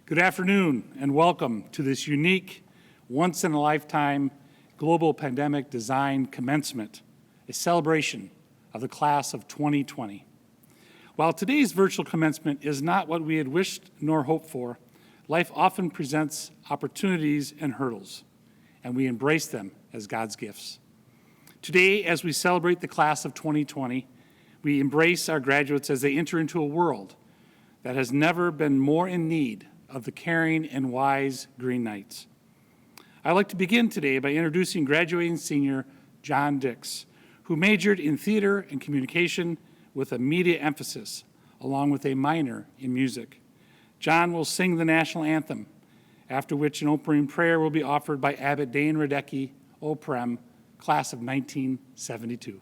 Good afternoon and welcome to this unique, once-in-a-lifetime global pandemic design commencement, a celebration of the class of 2020. While today's virtual commencement is not what we had wished nor hoped for, life often presents opportunities and hurdles, and we embrace them as God's gifts. Today, as we celebrate the class of 2020, we embrace our graduates as they enter into a world that has never been more in need of the caring and wise Green Knights. I'd like to begin today by introducing graduating senior John Dix, who majored in theater and communication with a media emphasis, along with a minor in music. John will sing the national anthem, after which an opening prayer will be offered by Abbot Dane Radecki, O Prem, class of 1972.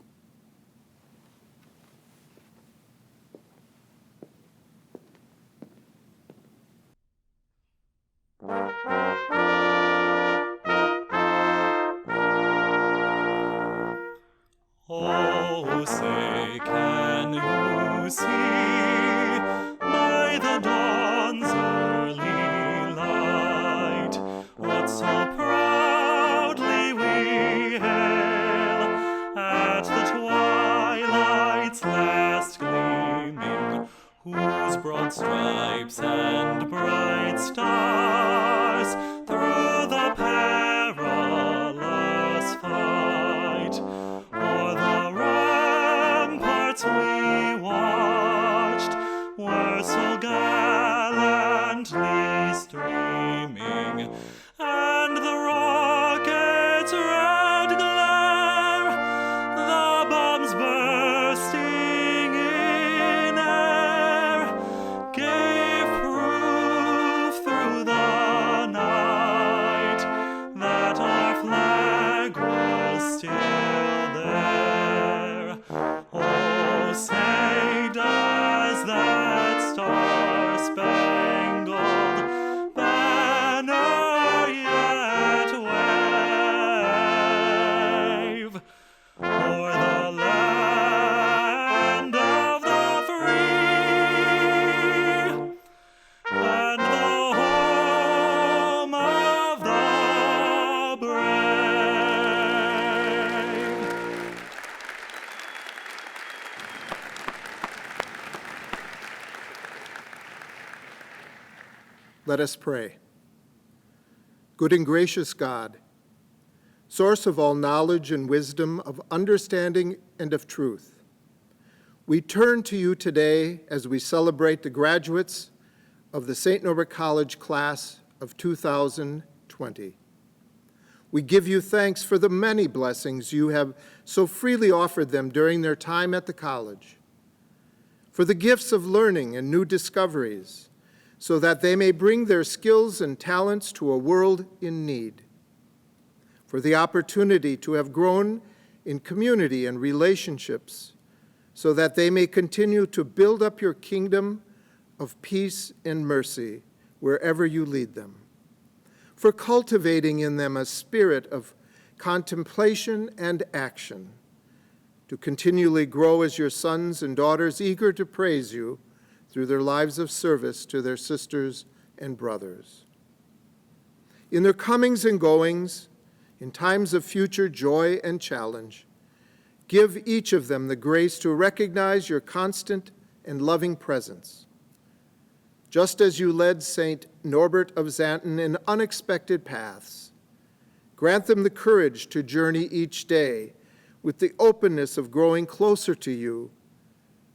Oh, say, can you see by the dawn's early light what so proudly we hail at the twilight's last gleaming, whose broad stripes and bright stars through the perilous fight o'er the ramparts we watched were so gallantly streaming, and the rocket's red glare, the bombs bursting in air, gave proof through the night that our flag was still there. Oh, say, does that star-spangled banner yet wave o'er the land of the free and the home of the brave? Let us pray. Good and gracious God, source of all knowledge and wisdom, of understanding and of truth, we turn to you today as we celebrate the graduates of the St. Norbert College class of 2020. We give you thanks for the many blessings you have so freely offered them during their time at the college, for the gifts of learning and new discoveries, so that they may bring their skills and talents to a world in need, for the opportunity to have grown in community and relationships, so that they may continue to build up your kingdom of peace and mercy wherever you lead them, for cultivating in them a spirit of contemplation and action, to continually grow as your sons and daughters eager to praise you through their lives of service to their sisters and brothers. In their comings and goings, in times of future joy and challenge, give each of them the grace to recognize your constant and loving presence. Just as you led St. Norbert of Xanten in unexpected paths, grant them the courage to journey each day with the openness of growing closer to you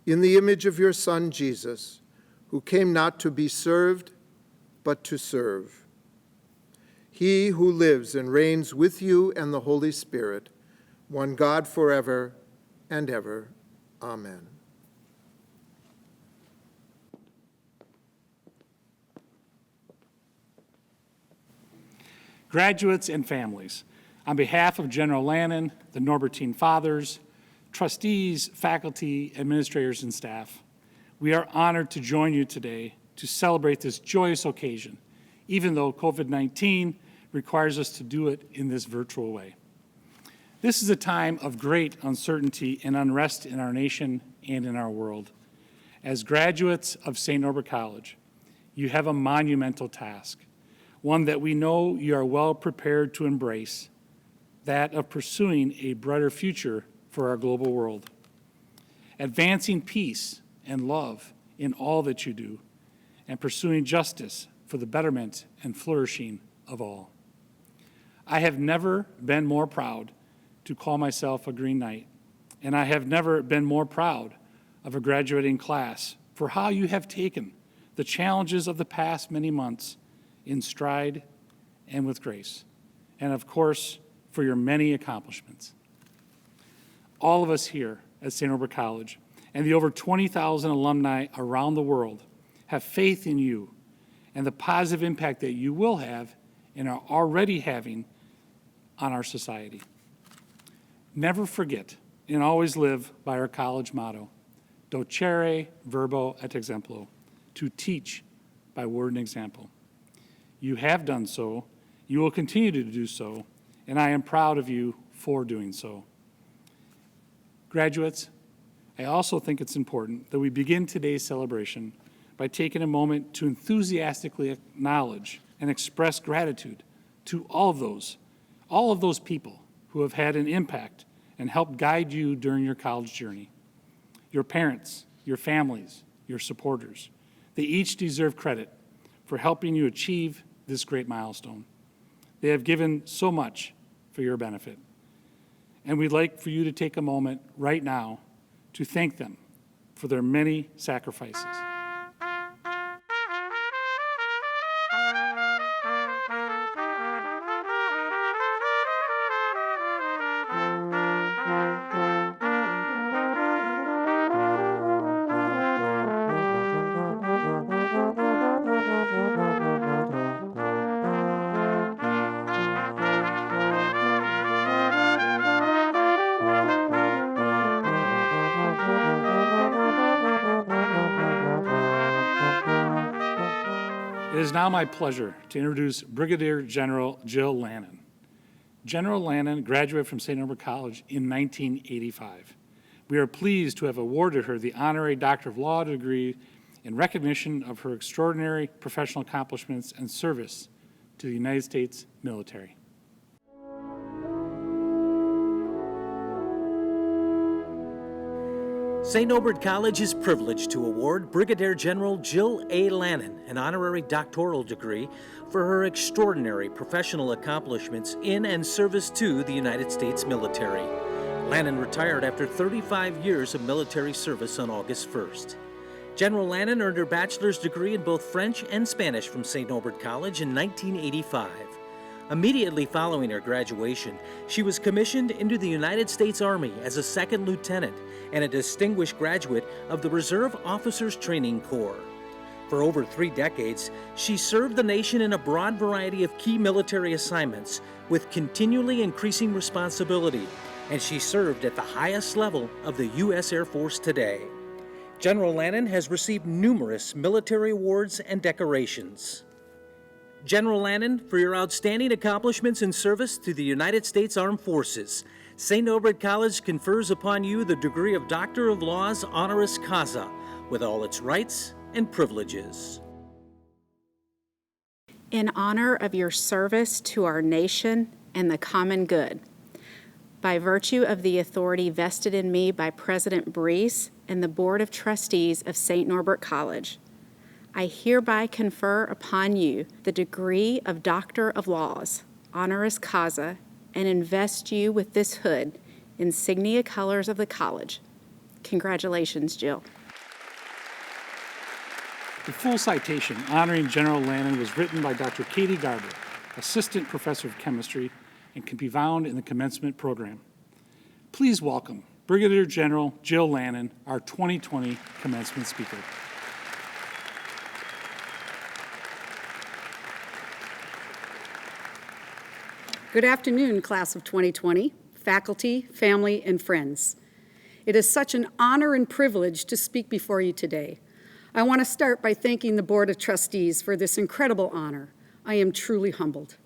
in the image of your Son, Jesus, who came not to be served, but to serve. He who lives and reigns with you and the Holy Spirit, one God forever and ever. Amen. Graduates and families, on behalf of General Lannon, the Norbertine Fathers, trustees, faculty, administrators, and staff, we are honored to join you today to celebrate this joyous occasion, even though COVID-19 requires us to do it in this virtual way. This is a time of great uncertainty and unrest in our nation and in our world. As graduates of St. Norbert College, you have a monumental task, one that we know you are well prepared to embrace, that of pursuing a brighter future for our global world, advancing peace and love in all that you do, and pursuing justice for the betterment and flourishing of all. I have never been more proud to call myself a Green Knight, and I have never been more proud of a graduating class for how you have taken the challenges of the past many months in stride and with grace, and of course, for your many accomplishments. All of us here at St. Norbert College and the over 20,000 alumni around the world have faith in you and the positive impact that you will have and are already having on our society. Never forget and always live by our college motto, docere verbo et exemplo, to teach by word and example. You have done so, you will continue to do so, and I am proud of you for doing so. Graduates, I also think it's important that we begin today's celebration by taking a moment to enthusiastically acknowledge and express gratitude to all of those people who have had an impact and helped guide you during your college journey. Your parents, your families, your supporters, they each deserve credit for helping you achieve this great milestone. They have given so much for your benefit. And we'd like for you to take a moment right now to thank them for their many sacrifices. It is now my pleasure to introduce Brigadier General Jill Lannon. General Lannon graduated from St. Norbert College in 1985. We are pleased to have awarded her the honorary Doctor of Law degree in recognition of her extraordinary professional accomplishments and service to the United States military. St. Norbert College is privileged to award Brigadier General Jill A. Lannon an honorary doctoral degree for her extraordinary professional accomplishments in and service to the United States military. Lannon retired after 35 years of military service on August 1st. General Lannon earned her bachelor's degree in both French and Spanish from St. Norbert College in 1985. Immediately following her graduation, she was commissioned into the United States Army as a second lieutenant and a distinguished graduate of the Reserve Officers Training Corps. For over 3 decades, she served the nation in a broad variety of key military assignments with continually increasing responsibility, and she served at the highest level of the U.S. Air Force today. General Lannon has received numerous military awards and decorations. General Lannon, for your outstanding accomplishments in service to the United States Armed Forces, St. Norbert College confers upon you the degree of Doctor of Laws honoris causa, with all its rights and privileges. In honor of your service to our nation and the common good, by virtue of the authority vested in me by President Brees and the Board of Trustees of St. Norbert College, I hereby confer upon you the degree of Doctor of Laws, honoris causa, and invest you with this hood, insignia colors of the college. Congratulations, Jill. The full citation honoring General Lannon was written by Dr. Katie Garber, Assistant Professor of Chemistry, and can be found in the Commencement program. Please welcome Brigadier General Jill Lannon, our 2020 Commencement Speaker. Good afternoon, class of 2020, faculty, family, and friends. It is such an honor and privilege to speak before you today. I want to start by thanking the Board of Trustees for this incredible honor. I am truly humbled.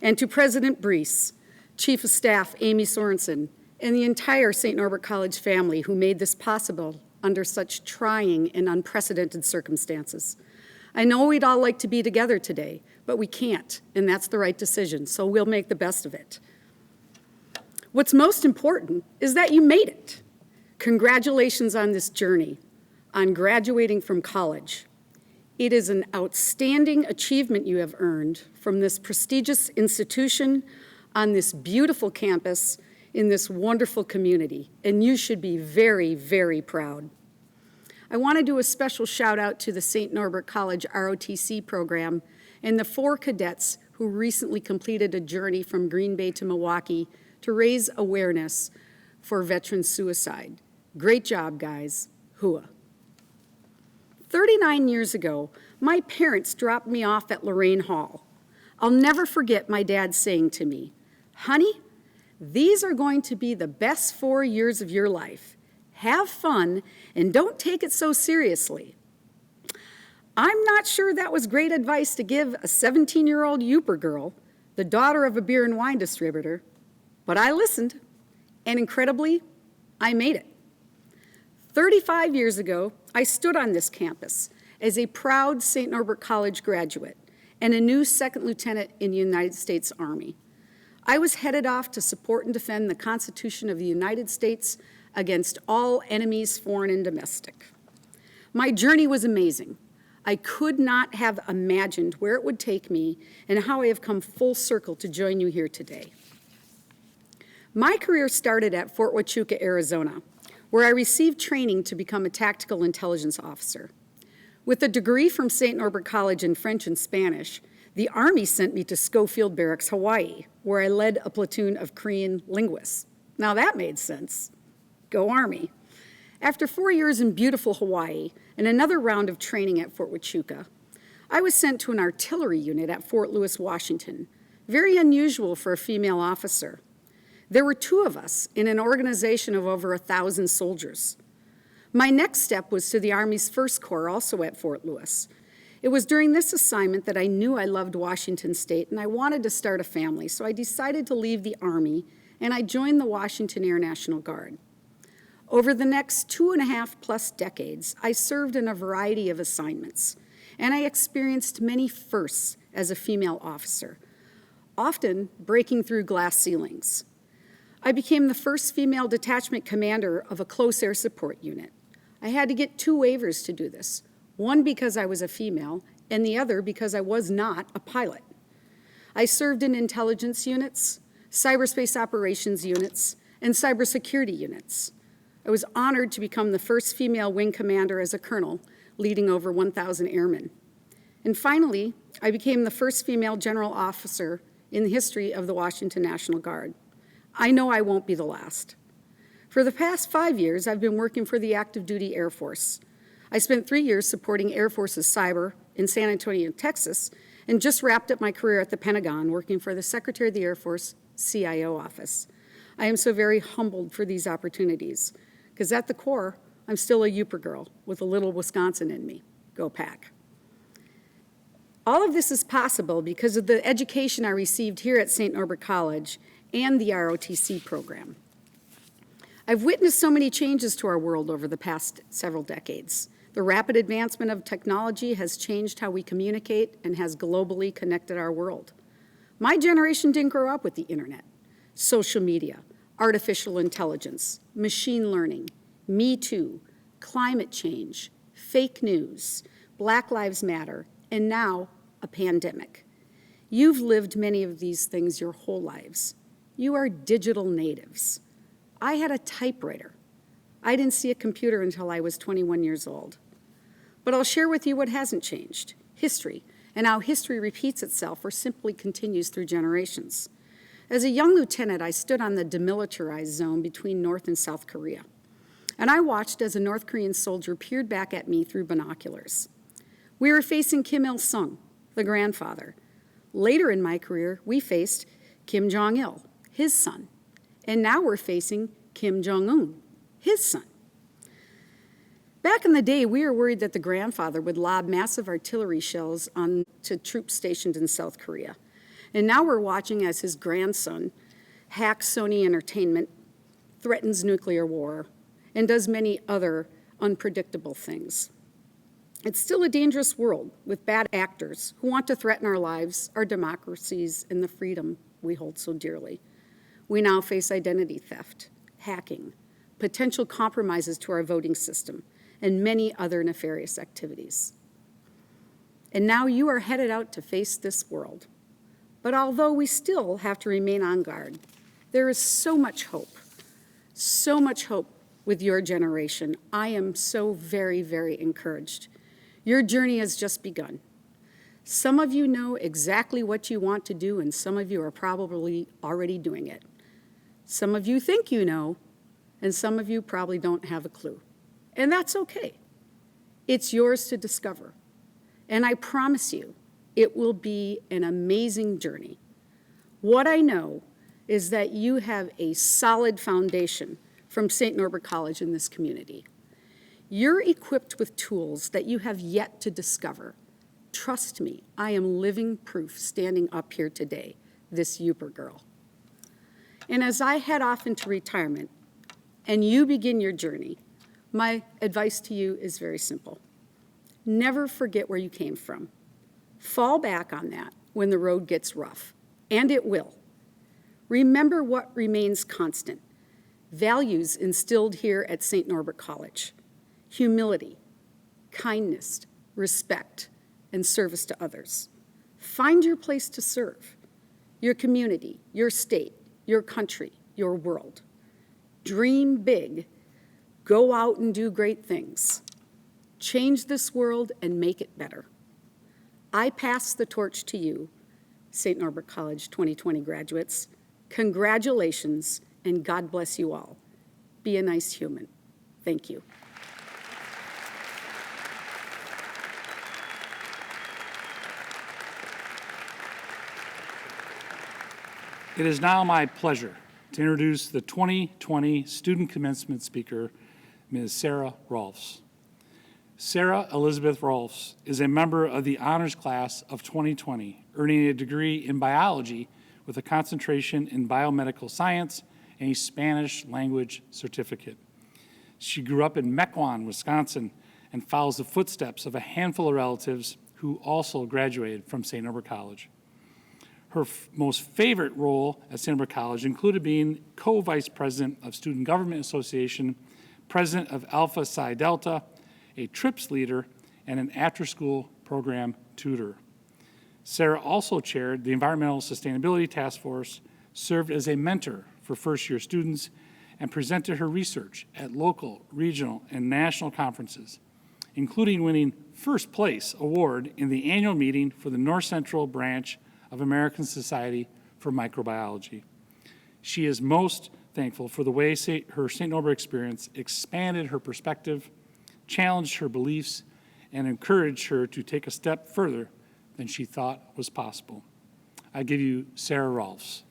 And to President Brees, Chief of Staff Amy Sorensen, and the entire St. Norbert College family who made this possible under such trying and unprecedented circumstances. I know we'd all like to be together today, but we can't, and that's the right decision, so we'll make the best of it. What's most important is that you made it. Congratulations on this journey, on graduating from college. It is an outstanding achievement you have earned from this prestigious institution on this beautiful campus in this wonderful community, and you should be very, very proud. I want to do a special shout out to the St. Norbert College ROTC program and the 4 cadets who recently completed a journey from Green Bay to Milwaukee to raise awareness for veteran suicide. Great job, guys. Hooah. 39 years ago, my parents dropped me off at Lorraine Hall. I'll never forget my dad saying to me, "Honey, these are going to be the best 4 years of your life. Have fun and don't take it so seriously." I'm not sure that was great advice to give a 17-year-old Yooper girl, the daughter of a beer and wine distributor, but I listened, and incredibly, I made it. 35 years ago, I stood on this campus as a proud St. Norbert College graduate and a new second lieutenant in the United States Army. I was headed off to support and defend the Constitution of the United States against all enemies, foreign and domestic. My journey was amazing. I could not have imagined where it would take me and how I have come full circle to join you here today. My career started at Fort Huachuca, Arizona, where I received training to become a tactical intelligence officer. With a degree from St. Norbert College in French and Spanish, the Army sent me to Schofield Barracks, Hawaii, where I led a platoon of Korean linguists. Now that made sense. Go Army. After 4 years in beautiful Hawaii and another round of training at Fort Huachuca, I was sent to an artillery unit at Fort Lewis, Washington, very unusual for a female officer. There were 2 of us in an organization of over 1,000 soldiers. My next step was to the Army's 1st Corps, also at Fort Lewis. It was during this assignment that I knew I loved Washington State and I wanted to start a family, so I decided to leave the Army and I joined the Washington Air National Guard. Over the next 2.5+ decades, I served in a variety of assignments, and I experienced many firsts as a female officer, often breaking through glass ceilings. I became the first female detachment commander of a close air support unit. I had to get 2 waivers to do this, one because I was a female, and the other because I was not a pilot. I served in intelligence units, cyberspace operations units, and cybersecurity units. I was honored to become the first female wing commander as a colonel, leading over 1,000 airmen. And finally, I became the first female general officer in the history of the Washington National Guard. I know I won't be the last. For the past 5 years, I've been working for the active duty Air Force. I spent 3 years supporting Air Force's cyber in San Antonio, Texas, and just wrapped up my career at the Pentagon working for the Secretary of the Air Force CIO office. I am so very humbled for these opportunities, because at the core, I'm still a Yooper girl with a little Wisconsin in me. Go Pack. All of this is possible because of the education I received here at St. Norbert College and the ROTC program. I've witnessed so many changes to our world over the past several decades. The rapid advancement of technology has changed how we communicate and has globally connected our world. My generation didn't grow up with the internet, social media, artificial intelligence, machine learning, Me Too, climate change, fake news, Black Lives Matter, and now a pandemic. You've lived many of these things your whole lives. You are digital natives. I had a typewriter. I didn't see a computer until I was 21 years old. But I'll share with you what hasn't changed, history, and how history repeats itself or simply continues through generations. As a young lieutenant, I stood on the demilitarized zone between North and South Korea, and I watched as a North Korean soldier peered back at me through binoculars. We were facing Kim Il-sung, the grandfather. Later in my career, we faced Kim Jong-il, his son, and now we're facing Kim Jong-un, his son. Back in the day, we were worried that the grandfather would lob massive artillery shells onto troops stationed in South Korea. And now we're watching as his grandson hacks Sony Entertainment, threatens nuclear war, and does many other unpredictable things. It's still a dangerous world with bad actors who want to threaten our lives, our democracies, and the freedom we hold so dearly. We now face identity theft, hacking, potential compromises to our voting system, and many other nefarious activities. And now you are headed out to face this world. But although we still have to remain on guard, there is so much hope with your generation. I am so very, very encouraged. Your journey has just begun. Some of you know exactly what you want to do, and some of you are probably already doing it. Some of you think you know, and some of you probably don't have a clue. And that's okay. It's yours to discover. And I promise you, it will be an amazing journey. What I know is that you have a solid foundation from St. Norbert College in this community. You're equipped with tools that you have yet to discover. Trust me, I am living proof standing up here today, this Youper girl. And as I head off into retirement and you begin your journey, my advice to you is very simple. Never forget where you came from. Fall back on that when the road gets rough, and it will. Remember what remains constant. Values instilled here at St. Norbert College. Humility, kindness, respect, and service to others. Find your place to serve. Your community, your state, your country, your world. Dream big. Go out and do great things. Change this world and make it better. I pass the torch to you, St. Norbert College 2020 graduates. Congratulations, and God bless you all. Be a nice human. Thank you. It is now my pleasure to introduce the 2020 Student Commencement Speaker, Ms. Sarah Rolfs. Sarah Elizabeth Rolfs is a member of the honors class of 2020, earning a degree in biology with a concentration in biomedical science and a Spanish language certificate. She grew up in Mequon, Wisconsin, and follows the footsteps of a handful of relatives who also graduated from St. Norbert College. Her most favorite role at St. Norbert College included being co-vice president of Student Government Association, president of Alpha Psi Delta, a TRIPS leader, and an after-school program tutor. Sarah also chaired the Environmental Sustainability Task Force, served as a mentor for first-year students, and presented her research at local, regional, and national conferences, including winning first place award in the annual meeting for the North Central branch of American Society for Microbiology. She is most thankful for the way her St. Norbert experience expanded her perspective, challenged her beliefs, and encouraged her to take a step further than she thought was possible. I give you Sarah Rolfs.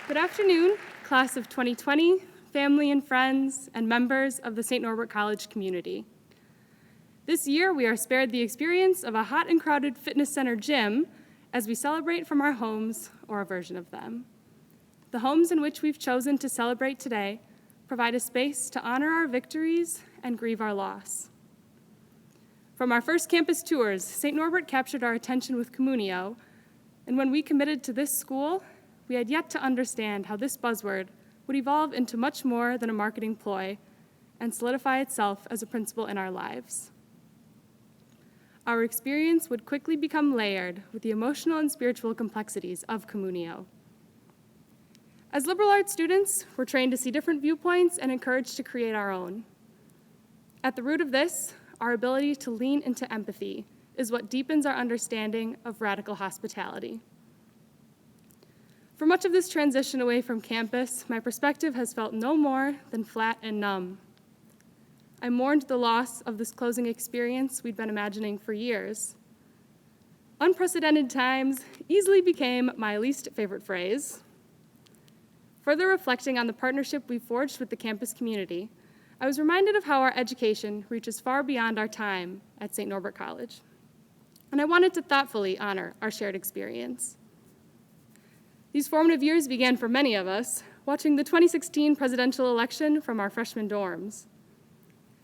Good afternoon, class of 2020, family and friends, and members of the St. Norbert College community. This year, we are spared the experience of a hot and crowded fitness center gym as we celebrate from our homes or a version of them. The homes in which we've chosen to celebrate today provide a space to honor our victories and grieve our loss. From our first campus tours, St. Norbert captured our attention with Communio, and when we committed to this school, we had yet to understand how this buzzword would evolve into much more than a marketing ploy and solidify itself as a principle in our lives. Our experience would quickly become layered with the emotional and spiritual complexities of Communio. As liberal arts students, we're trained to see different viewpoints and encouraged to create our own. At the root of this, our ability to lean into empathy is what deepens our understanding of radical hospitality. For much of this transition away from campus, my perspective has felt no more than flat and numb. I mourned the loss of this closing experience we'd been imagining for years. Unprecedented times easily became my least favorite phrase. Further reflecting on the partnership we forged with the campus community, I was reminded of how our education reaches far beyond our time at St. Norbert College. And I wanted to thoughtfully honor our shared experience. These formative years began for many of us watching the 2016 presidential election from our freshman dorms.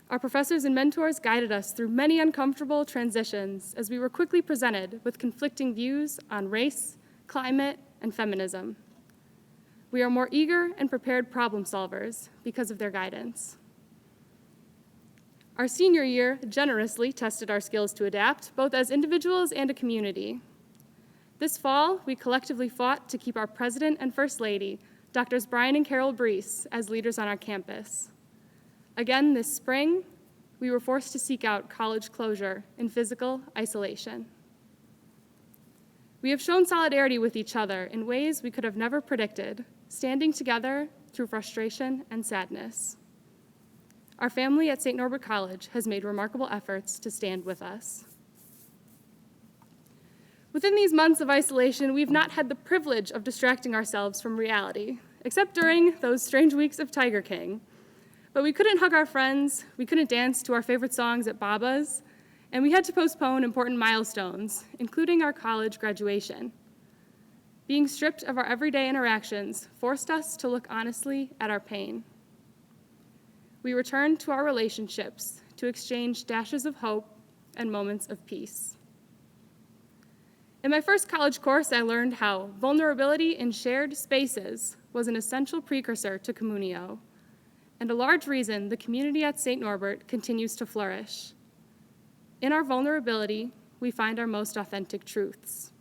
Our professors and mentors guided us through many uncomfortable transitions as we were quickly presented with conflicting views on race, climate, and feminism. We are more eager and prepared problem solvers because of their guidance. Our senior year generously tested our skills to adapt, both as individuals and a community. This fall, we collectively fought to keep our president and first lady, Drs. Brian and Carol Brees, as leaders on our campus. Again this spring, we were forced to seek out college closure in physical isolation. We have shown solidarity with each other in ways we could have never predicted, standing together through frustration and sadness. Our family at St. Norbert College has made remarkable efforts to stand with us. Within these months of isolation, we've not had the privilege of distracting ourselves from reality, except during those strange weeks of Tiger King. But we couldn't hug our friends, we couldn't dance to our favorite songs at Baba's, and we had to postpone important milestones, including our college graduation. Being stripped of our everyday interactions forced us to look honestly at our pain. We returned to our relationships to exchange dashes of hope and moments of peace. In my first college course, I learned how vulnerability in shared spaces was an essential precursor to communio, and a large reason the community at St. Norbert continues to flourish. In our vulnerability, we find our most authentic truths.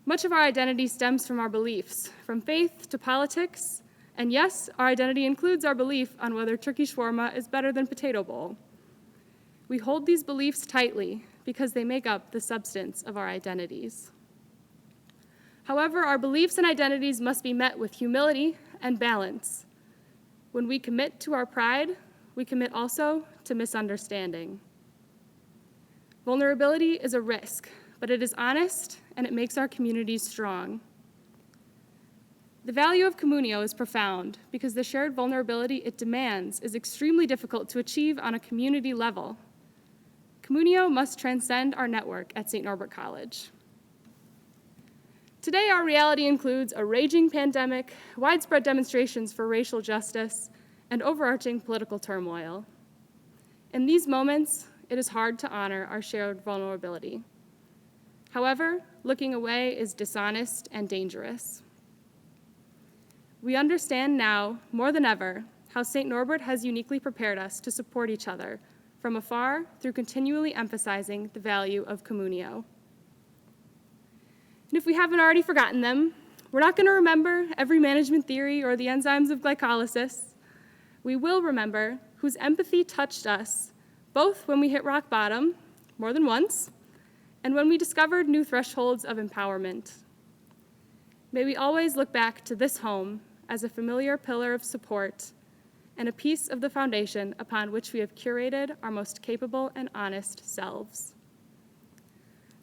Much of our identity stems from our beliefs, from faith to politics, and yes, our identity includes our belief on whether turkey shawarma is better than potato bowl. We hold these beliefs tightly because they make up the substance of our identities. However, our beliefs and identities must be met with humility and balance. When we commit to our pride, we commit also to misunderstanding. Vulnerability is a risk, but it is honest and it makes our communities strong. The value of communio is profound because the shared vulnerability it demands is extremely difficult to achieve on a community level. Communio must transcend our network at St. Norbert College. Today, our reality includes a raging pandemic, widespread demonstrations for racial justice, and overarching political turmoil. In these moments, it is hard to honor our shared vulnerability. However, looking away is dishonest and dangerous. We understand now, more than ever, how St. Norbert has uniquely prepared us to support each other from afar through continually emphasizing the value of communio. And if we haven't already forgotten them, we're not going to remember every management theory or the enzymes of glycolysis. We will remember whose empathy touched us, both when we hit rock bottom, more than once, and when we discovered new thresholds of empowerment. May we always look back to this home as a familiar pillar of support and a piece of the foundation upon which we have curated our most capable and honest selves.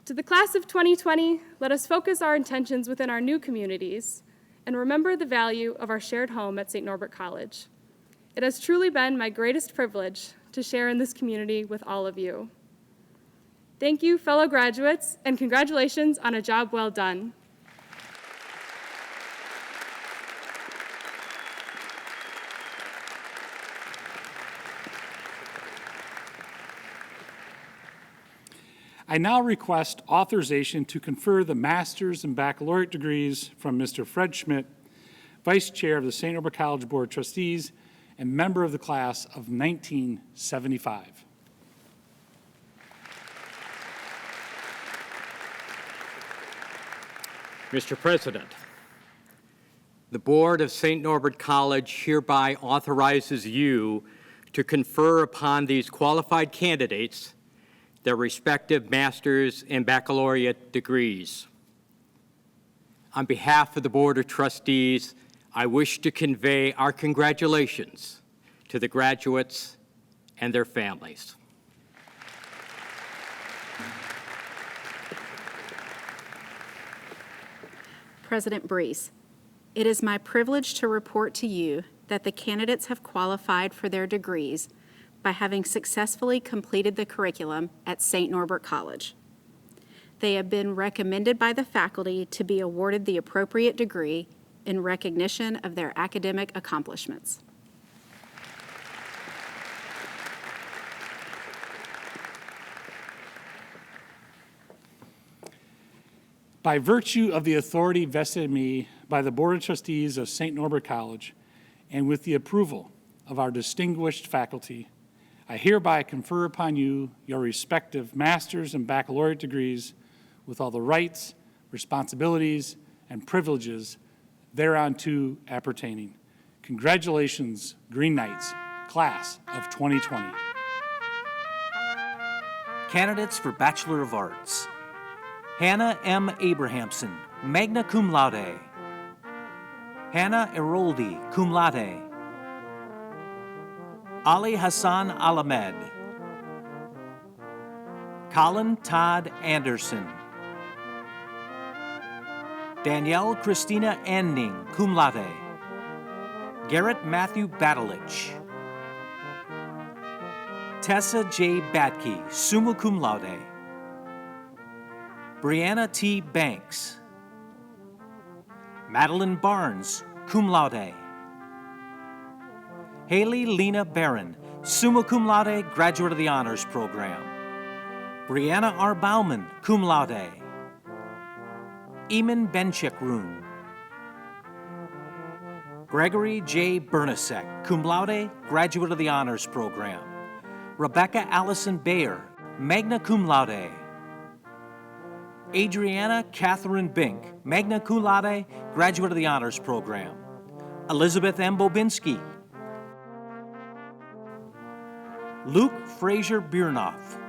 To the class of 2020, let us focus our intentions within our new communities and remember the value of our shared home at St. Norbert College. It has truly been my greatest privilege to share in this community with all of you. Thank you, fellow graduates, and congratulations on a job well done. I now request authorization to confer the master's and baccalaureate degrees from Mr. Fred Schmidt, Vice Chair of the St. Norbert College Board of Trustees and member of the class of 1975. Mr. President, the Board of St. Norbert College hereby authorizes you to confer upon these qualified candidates their respective master's and baccalaureate degrees. On behalf of the Board of Trustees, I wish to convey our congratulations to the graduates and their families. President Brees, it is my privilege to report to you that the candidates have qualified for their degrees by having successfully completed the curriculum at St. Norbert College. They have been recommended by the faculty to be awarded the appropriate degree in recognition of their academic accomplishments. By virtue of the authority vested in me by the Board of Trustees of St. Norbert College, and with the approval of our distinguished faculty, I hereby confer upon you your respective master's and baccalaureate degrees with all the rights, responsibilities, and privileges thereunto appertaining. Congratulations, Green Knights, class of 2020. Candidates for Bachelor of Arts: Hannah M. Abrahamson, magna cum laude. Hannah Eroldi, cum laude. Ali Hassan Alamed. Colin Todd Anderson. Danielle Christina Anding, cum laude. Garrett Matthew Batalich. Tessa J. Batke, summa cum laude. Brianna T. Banks. Madeline Barnes, cum laude. Haley Lena Barron, summa cum laude, graduate of the Honors Program. Brianna R. Bauman, cum laude. Eamon Benchikroon. Gregory J. Bernasek, cum laude, graduate of the Honors Program. Rebecca Allison Bayer, magna cum laude. Adriana Catherine Bink, magna cum laude, graduate of the Honors Program. Elizabeth M. Bobinski. Luke Fraser Biernoff.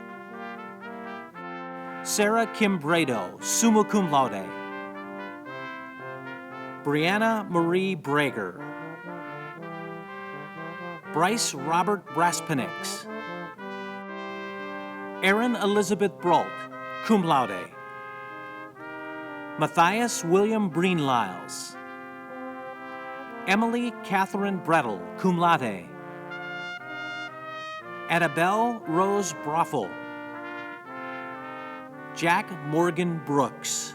Sarah Kim Brado, summa cum laude. Brianna Marie Brager. Bryce Robert Braspenix. Erin Elizabeth Brault, cum laude. Matthias William Breen-Lyles. Emily Catherine Brettel, cum laude. Annabelle Rose Broffel. Jack Morgan Brooks.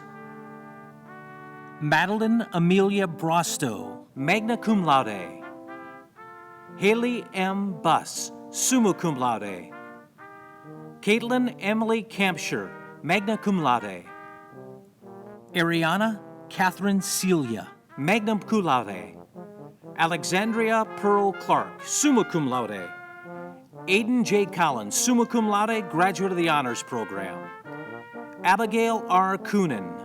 Madeline Amelia Brostow, magna cum laude. Haley M. Buss, summa cum laude. Caitlin Emily Campshire, magna cum laude. Ariana Catherine Celia, magna cum laude. Alexandria Pearl Clark, summa cum laude. Aiden J. Collins, summa cum laude, graduate of the Honors Program. Abigail R. Coonan.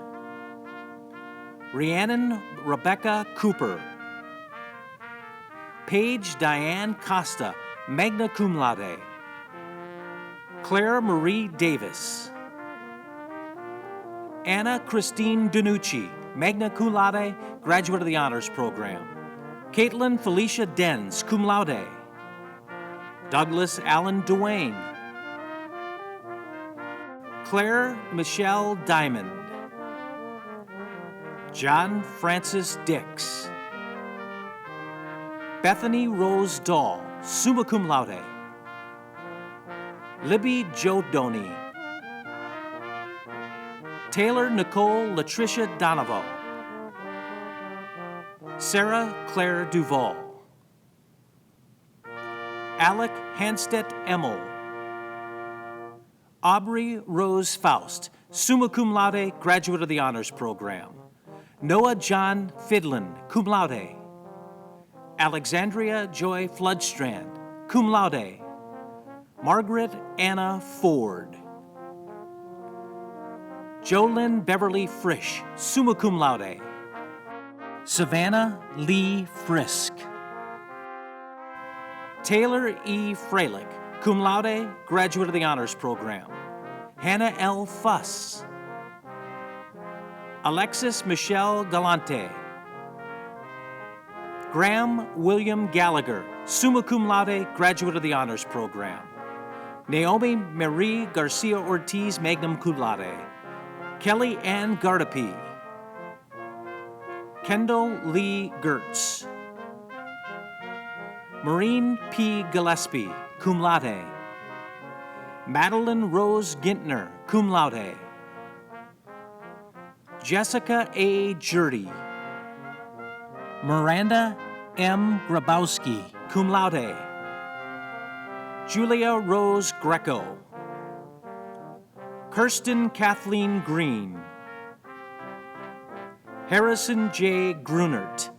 Rhiannon Rebecca Cooper. Paige Diane Costa, magna cum laude. Claire Marie Davis. Anna Christine Danucci, magna cum laude, graduate of the Honors Program. Caitlin Felicia Denz, cum laude. Douglas Allen Duane. Claire Michelle Diamond. John Francis Dix. Bethany Rose Dahl, summa cum laude. Libby Jo Doney. Taylor Nicole Latricia Donovan. Sarah Claire Duval. Alec Hanstedt Emmel. Aubrey Rose Faust, summa cum laude, graduate of the Honors Program. Noah John Fidlin, cum laude. Alexandria Joy Floodstrand, cum laude. Margaret Anna Ford. Jolyn Beverly Frisch, summa cum laude. Savannah Lee Frisk. Taylor E. Freilich, cum laude, graduate of the Honors Program. Hannah L. Fuss. Alexis Michelle Galante. Graham William Gallagher, summa cum laude, graduate of the Honors Program. Naomi Marie Garcia Ortiz, magna cum laude. Kelly Ann Gardapi. Kendall Lee Gertz. Maureen P. Gillespie, cum laude. Madeline Rose Gintner, cum laude. Jessica A. Jurdy. Miranda M. Grabowski, cum laude. Julia Rose Greco. Kirsten Kathleen Green. Harrison J. Grunert.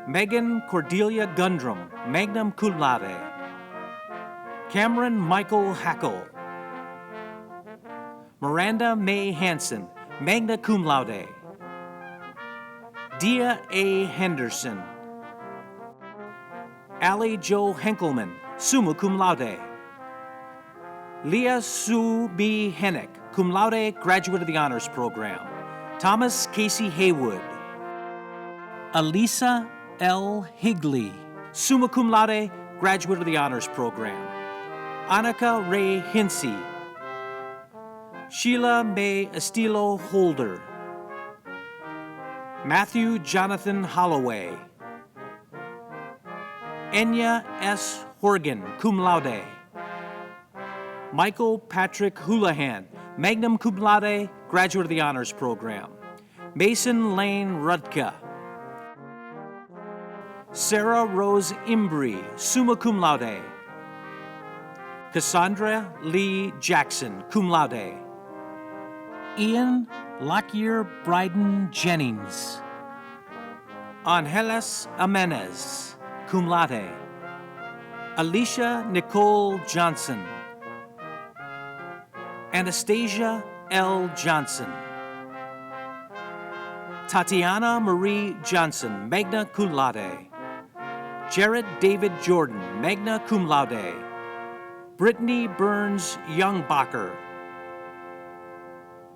Megan Cordelia Gundrum, magna cum laude. Cameron Michael Hackle. Miranda May Hansen, magna cum laude. Dia A. Henderson. Allie Jo Henkelman, summa cum laude. Leah Sue B. Hennick, cum laude, graduate of the Honors Program. Thomas Casey Haywood. Elisa L. Higley, summa cum laude, graduate of the Honors Program. Annika Ray Hinsey. Sheila May Estilo Holder. Matthew Jonathan Holloway. Enya S. Horgan, cum laude. Michael Patrick Houlihan, magna cum laude, graduate of the Honors Program. Mason Lane Rudka. Sarah Rose Imbrie, summa cum laude. Cassandra Lee Jackson, cum laude. Ian Lockyer Bryden Jennings. Angeles Amenez, cum laude. Alicia Nicole Johnson. Anastasia L. Johnson. Tatiana Marie Johnson, magna cum laude. Jared David Jordan, magna cum laude. Brittany Burns Youngbacher.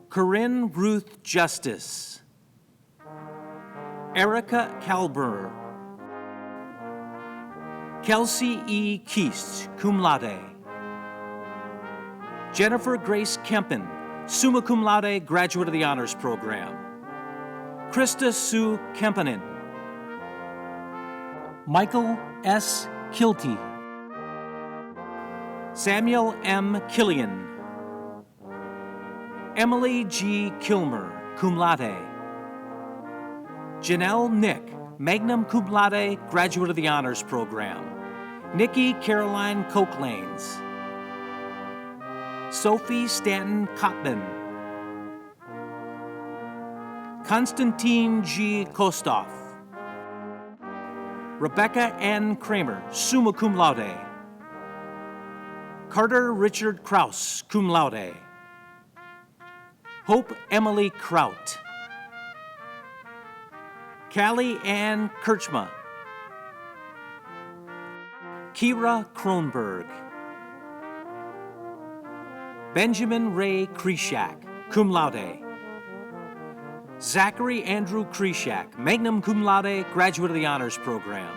Corinne Ruth Justice. Erica Kalber. Kelsey E. Keast, cum laude. Jennifer Grace Kempen, summa cum laude, graduate of the Honors Program. Krista Sue Kempenin. Michael S. Kilty. Samuel M. Killian. Emily G. Kilmer, cum laude. Janelle Nick, magna cum laude, graduate of the Honors Program. Nikki Caroline Coklanes. Sophie Stanton Cotman. Konstantin G. Kostoff. Rebecca Ann Kramer, summa cum laude. Carter Richard Kraus, cum laude. Hope Emily Kraut. Callie Ann Kirchma. Kira Kronberg. Benjamin Ray Kreshak, cum laude. Zachary Andrew Kreshak, magna cum laude, graduate of the Honors Program.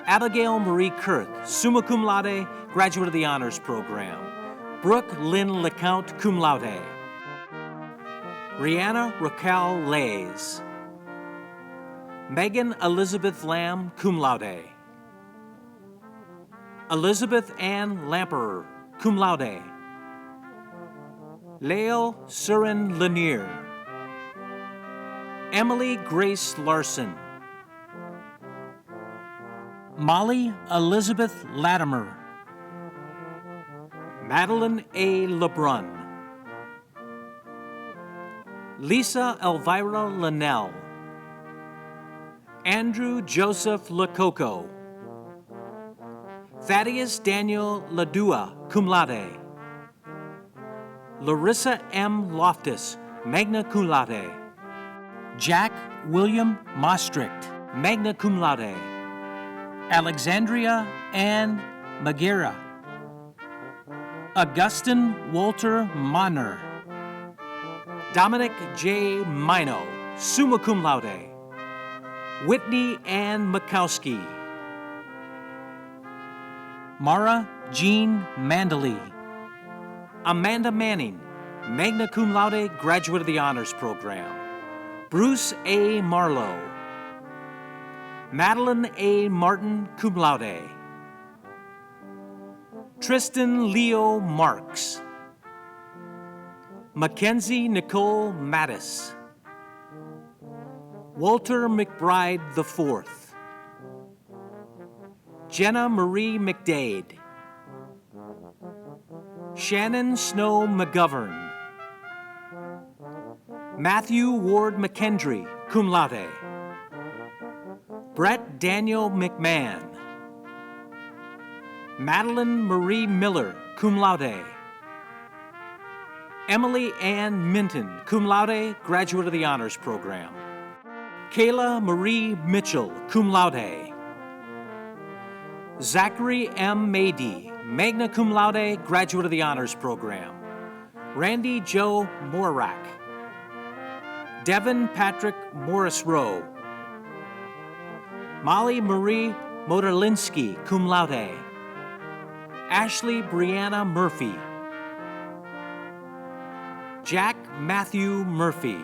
Abigail Marie Kurth, summa cum laude, graduate of the Honors Program. Brooke Lynn LeCount, cum laude. Rihanna Raquel Lays. Megan Elizabeth Lamb, cum laude. Elizabeth Ann Lamperer, cum laude. Leo Surin Lanier. Emily Grace Larson. Molly Elizabeth Latimer. Madeline A. Lebrun. Lisa Elvira Linnell. Andrew Joseph Lococo. Thaddeus Daniel Ladua, cum laude. Larissa M. Loftus, magna cum laude. Jack William Mostricht, magna cum laude. Alexandria Ann Magera. Augustin Walter Manner. Dominic J. Mino, summa cum laude. Whitney Ann Makowski. Mara Jean Mandely. Amanda Manning, magna cum laude, graduate of the Honors Program. Bruce A. Marlowe. Madeline A. Martin, cum laude. Tristan Leo Marks. Mackenzie Nicole Mattis. Walter McBride IV. Jenna Marie McDade. Shannon Snow McGovern. Matthew Ward McKendry, cum laude. Brett Daniel McMahon. Madeline Marie Miller, cum laude. Emily Ann Minton, cum laude, graduate of the Honors Program. Kayla Marie Mitchell, cum laude. Zachary M. Mady, magna cum laude, graduate of the Honors Program. Randy Joe Morak. Devin Patrick Morris Rowe. Molly Marie Motorlinsky, cum laude. Ashley Brianna Murphy. Jack Matthew Murphy.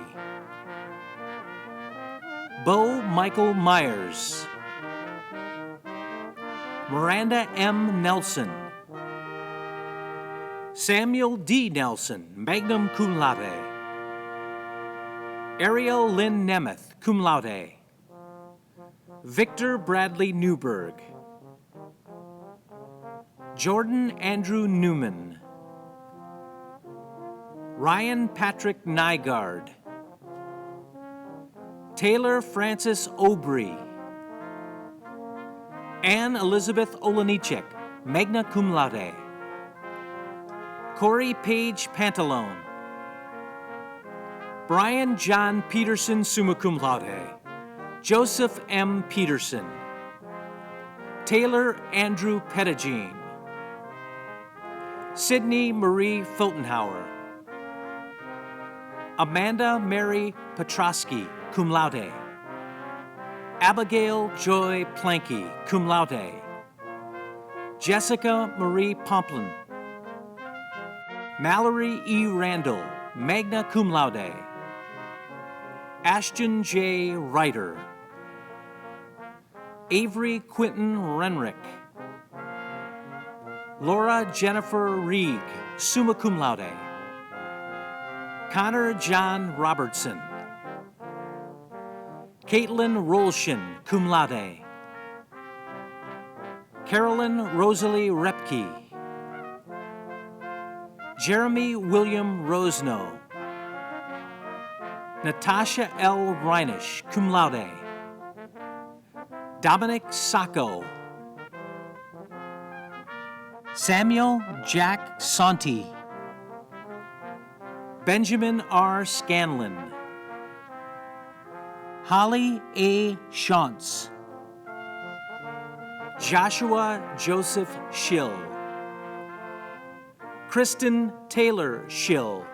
Bo Michael Myers. Miranda M. Nelson. Samuel D. Nelson, magna cum laude. Ariel Lynn Nemeth, cum laude. Victor Bradley Newberg. Jordan Andrew Newman. Ryan Patrick Nygaard. Taylor Francis Aubry. Anne Elizabeth Olenichek, magna cum laude. Corey Page Pantalone. Brian John Peterson, summa cum laude. Joseph M. Peterson. Taylor Andrew Pettigene. Sydney Marie Fotenhauer. Amanda Mary Petrosky, cum laude. Abigail Joy Planky, cum laude. Jessica Marie Pomplin. Mallory E. Randall, magna cum laude. Ashton J. Ryder. Avery Quinton Renrick. Laura Jennifer Reeg, summa cum laude. Connor John Robertson. Caitlin Rolshin, cum laude. Carolyn Rosalie Repke. Jeremy William Rosno. Natasha L. Reinisch, cum laude. Dominic Sacco. Samuel Jack Santi. Benjamin R. Scanlon. Holly A. Shantz. Joshua Joseph Schill. Kristen Taylor Schill.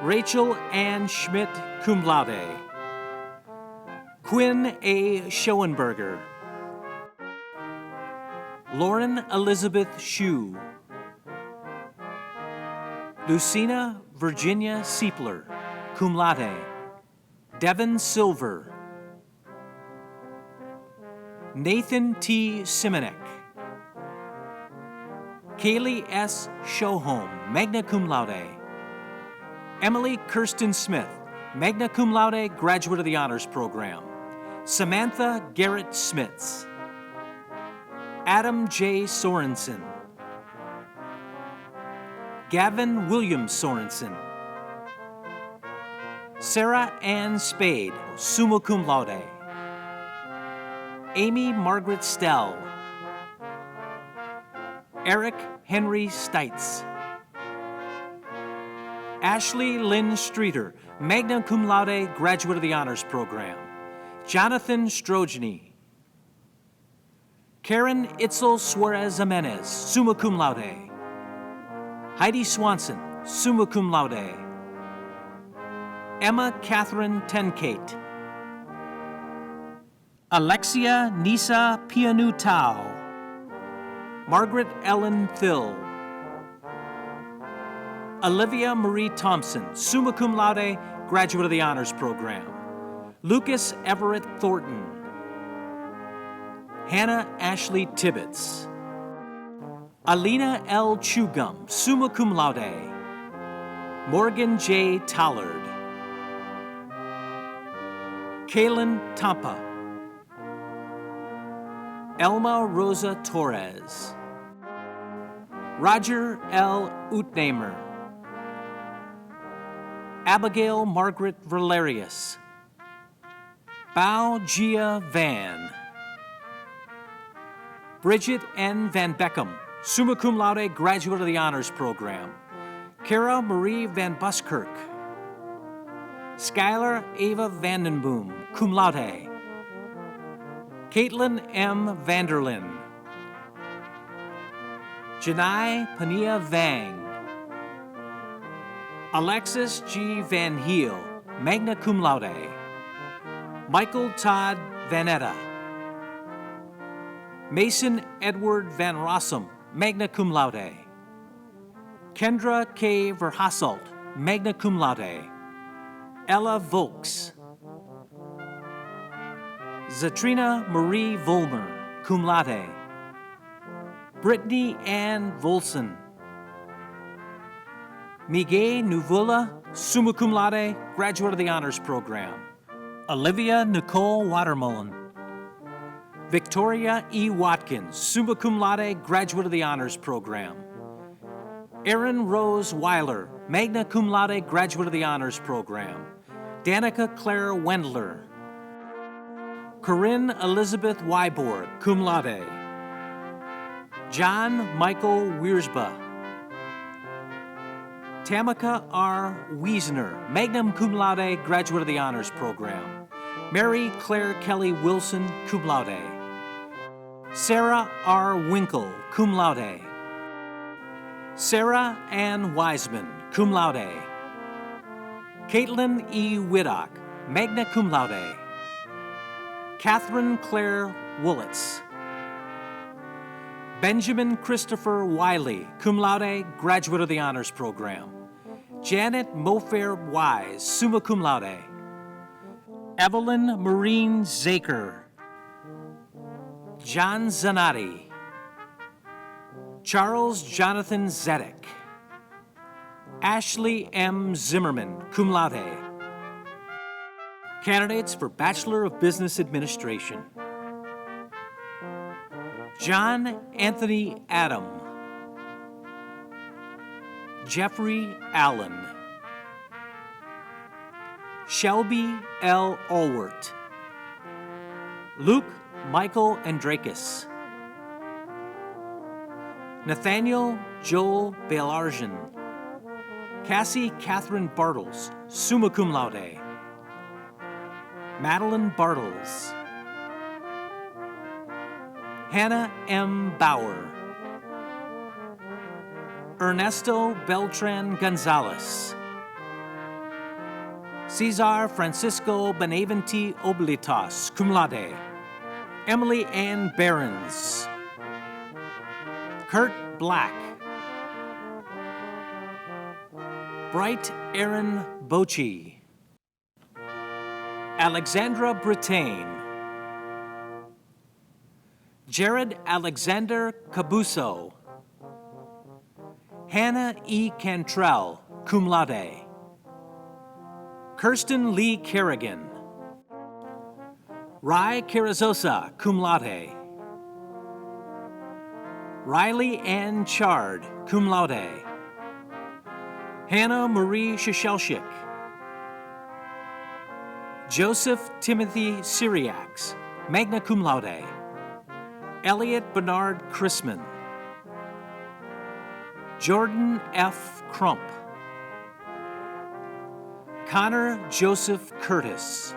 Rachel Ann Schmidt, cum laude. Quinn A. Schoenberger. Lauren Elizabeth Shue. Lucina Virginia Siepler, cum laude. Devin Silver. Nathan T. Simonek. Kaylee S. Shoholm, magna cum laude. Emily Kirsten Smith, magna cum laude, graduate of the Honors Program. Samantha Garrett Smits. Adam J. Sorensen. Gavin William Sorensen. Sarah Ann Spade, summa cum laude. Amy Margaret Stell. Eric Henry Stites. Ashley Lynn Streeter, magna cum laude, graduate of the Honors Program. Jonathan Strojny. Karen Itzel Suarez Jimenez, summa cum laude. Heidi Swanson, summa cum laude. Emma Catherine Tenkate. Alexia Nisa Pianu Tao. Margaret Ellen Thill. Olivia Marie Thompson, summa cum laude, graduate of the Honors Program. Lucas Everett Thornton. Hannah Ashley Tibbetts. Alina L. Chugum, summa cum laude. Morgan J. Tollard, Kaylin Tampa, Elma Rosa Torres, Roger L. Utnamer, Abigail Margaret Valerius, Bao Gia Van, Bridget N. Van Beckham, summa cum laude, graduate of the Honors Program, Kara Marie Van Buskirk, Skylar Ava Vandenboom, cum laude, Caitlin M. Vanderlyn, Janai Pania Vang, Alexis G. Van Heel, magna cum laude, Michael Todd Vanetta, Mason Edward Van Rossum, magna cum laude, Kendra K. Verhasselt, magna cum laude, Ella Volks, Zatrina Marie Volmer, cum laude, Brittany Ann Volson, Miguel Nuvula, summa cum laude, graduate of the Honors Program, Olivia Nicole Watermullen, Victoria E. Watkins, summa cum laude, graduate of the Honors Program, Erin Rose Weiler, magna cum laude, graduate of the Honors Program, Danica Claire Wendler, Corinne Elizabeth Wyborg, cum laude, John Michael Wiersba, Tamika R. Wiesner, magna cum laude, graduate of the Honors Program, Mary Claire Kelly Wilson, cum laude, Sarah R. Winkle, cum laude, Sarah Ann Wiseman, cum laude, Caitlin E. Widdock, magna cum laude, Catherine Claire Woolitz, Benjamin Christopher Wiley, cum laude, graduate of the Honors Program, Janet Mofair Wise, summa cum laude, Evelyn Marine Zaker, John Zanotti, Charles Jonathan Zedek, Ashley M. Zimmerman, cum laude. Candidates for Bachelor of Business Administration: John Anthony Adam, Jeffrey Allen, Shelby L. Allwart, Luke Michael Andrakis, Nathaniel Joel Belarjan, Cassie Catherine Bartles, summa cum laude, Madeline Bartles, Hannah M. Bauer, Ernesto Beltran Gonzalez, Cesar Francisco Benavente Oblitas, cum laude, Emily Ann Behrens, Kurt Black, Bright Aaron Bochi, Alexandra Brittain, Jared Alexander Cabuso, Hannah E. Cantrell, cum laude, Kirsten Lee Kerrigan, Rai Carrizosa, cum laude, Riley Ann Chard, cum laude, Hannah Marie Shishelshick, Joseph Timothy Syriacs, magna cum laude, Elliot Bernard Chrisman, Jordan F. Crump, Connor Joseph Curtis,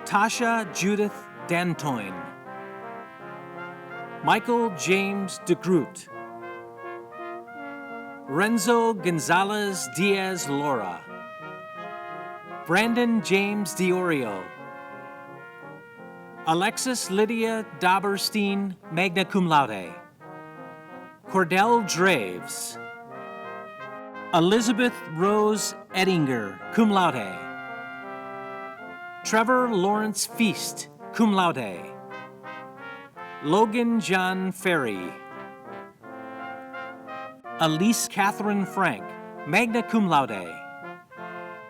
Tasha Judith Dantoin, Michael James DeGroot, Renzo Gonzalez Diaz Laura, Brandon James Diorio, Alexis Lydia Dauberstein, magna cum laude, Cordell Draves, Elizabeth Rose Ettinger, cum laude, Trevor Lawrence Feast, cum laude, Logan John Ferry, Elise Catherine Frank, magna cum laude.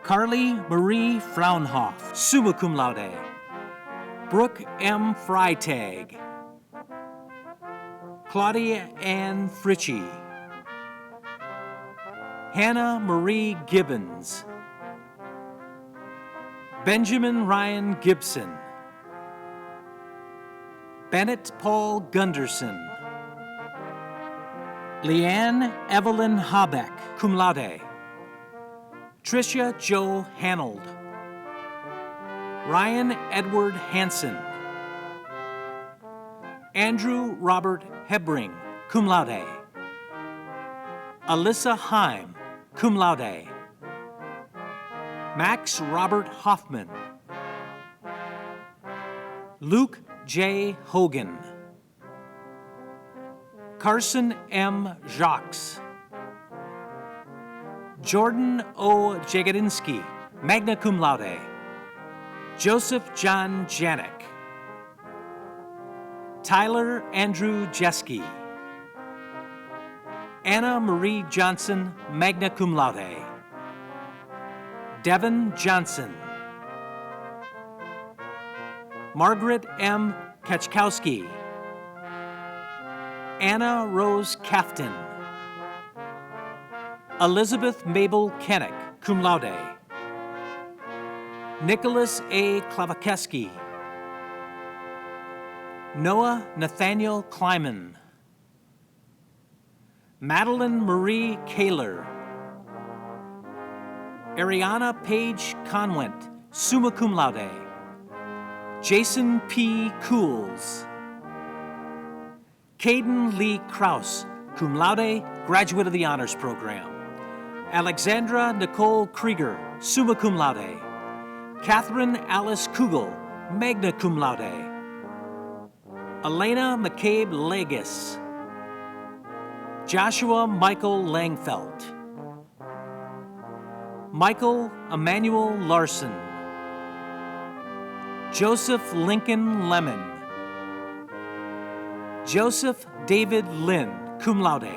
Carly Marie Fraunhoff, summa cum laude. Brooke M. Freitag. Claudia Ann Fritchie. Hannah Marie Gibbons. Benjamin Ryan Gibson. Bennett Paul Gunderson. Leanne Evelyn Habeck, cum laude. Tricia Jo Hanold. Ryan Edward Hansen. Andrew Robert Hebring, cum laude. Alyssa Heim, cum laude. Max Robert Hoffman. Luke J. Hogan. Carson M. Jacques. Jordan O. Jagodinsky, magna cum laude. Joseph John Janik. Tyler Andrew Jeske. Anna Marie Johnson, magna cum laude. Devin Johnson. Margaret M. Kachkowski. Anna Rose Cafton. Elizabeth Mabel Kennick, cum laude. Nicholas A. Klavakeski. Noah Nathaniel Kleiman. Madeline Marie Kaler. Ariana Paige Conwent, summa cum laude. Jason P. Cools. Caden Lee Kraus, cum laude, graduate of the Honors Program. Alexandra Nicole Krieger, summa cum laude. Catherine Alice Kugel, magna cum laude. Elena McCabe Legis. Joshua Michael Langfelt. Michael Emmanuel Larson. Joseph Lincoln Lemon. Joseph David Lynn, cum laude.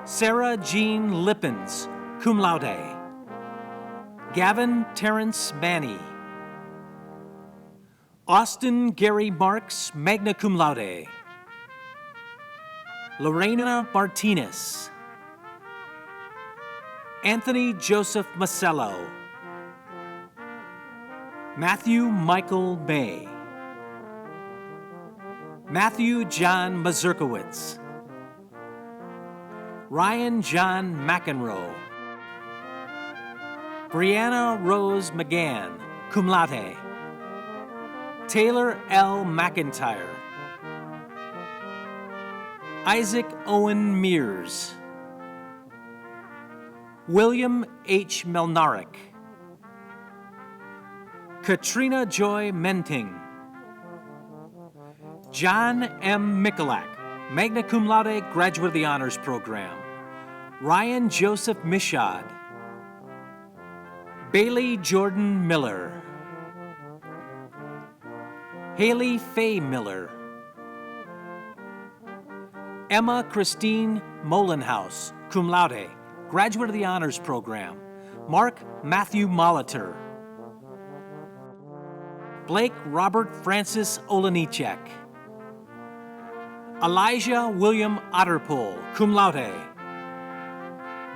Sarah Jean Lippens, cum laude. Gavin Terrence Manny. Austin Gary Marks, magna cum laude. Lorena Martinez. Anthony Joseph Macello. Matthew Michael May. Matthew John Mazurkowitz. Ryan John McEnroe. Brianna Rose McGann, cum laude. Taylor L. McIntyre. Isaac Owen Mears. William H. Melnarek. Katrina Joy Menting. John M. Mikulak, magna cum laude, graduate of the Honors Program. Ryan Joseph Mishad. Bailey Jordan Miller. Haley Faye Miller. Emma Christine Molenhouse, cum laude, graduate of the Honors Program. Mark Matthew Molitor. Blake Robert Francis Olenichek. Elijah William Otterpool, cum laude.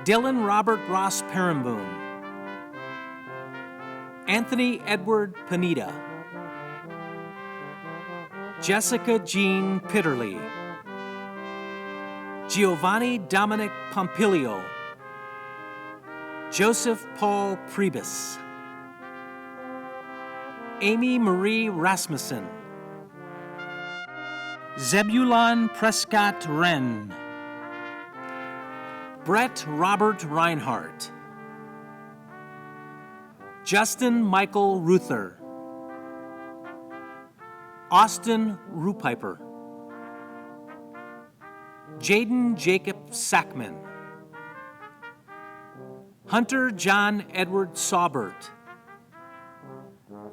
Dylan Robert Ross Perenboom. Anthony Edward Panetta. Jessica Jean Pitterly. Giovanni Dominic Pompilio. Joseph Paul Priebus. Amy Marie Rasmussen. Zebulon Prescott Wren. Brett Robert Reinhardt. Justin Michael Ruther. Austin Rupiper. Jaden Jacob Sackman. Hunter John Edward Saubert.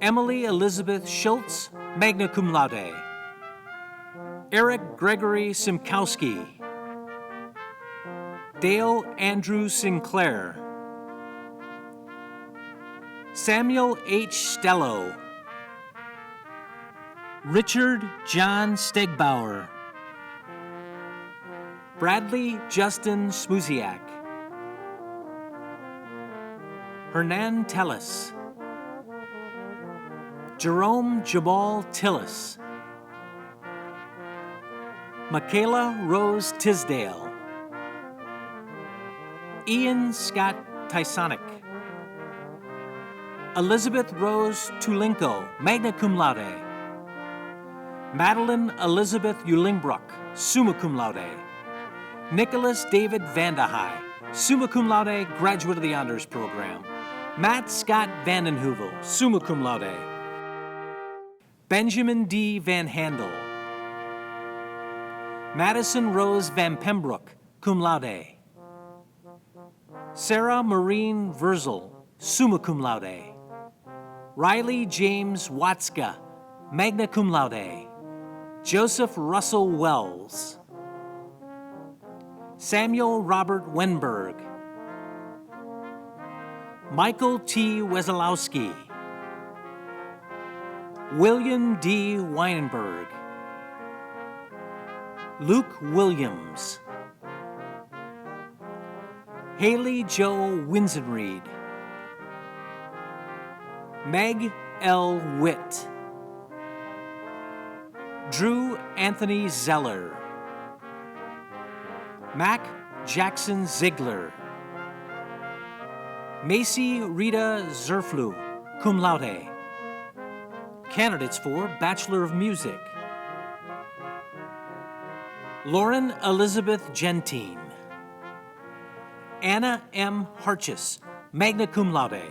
Emily Elizabeth Schultz, magna cum laude. Eric Gregory Simkowski. Dale Andrew Sinclair, Samuel H. Stello, Richard John Stegbauer, Bradley Justin Smuziak, Hernan Tellis, Jerome Jabal Tillis, Michaela Rose Tisdale, Ian Scott Tysonic, Elizabeth Rose Tulinko, magna cum laude, Madeline Elizabeth Ulingbrook, summa cum laude, Nicholas David Vandehei, summa cum laude, graduate of the Honors Program, Matt Scott Vandenheuvel, summa cum laude, Benjamin D. Van Handel, Madison Rose Van Pembroke, cum laude, Sarah Maureen Verzel, summa cum laude, Riley James Watska, magna cum laude, Joseph Russell Wells, Samuel Robert Wenberg, Michael T. Wesolowski, William D. Weinberg, Luke Williams, Haley Jo Winsenreed, Meg L. Witt, Drew Anthony Zeller, Mac Jackson Ziegler, Macy Rita Zerflu, cum laude. Candidates for Bachelor of Music: Lauren Elizabeth Gentine, Anna M. Harchis, magna cum laude,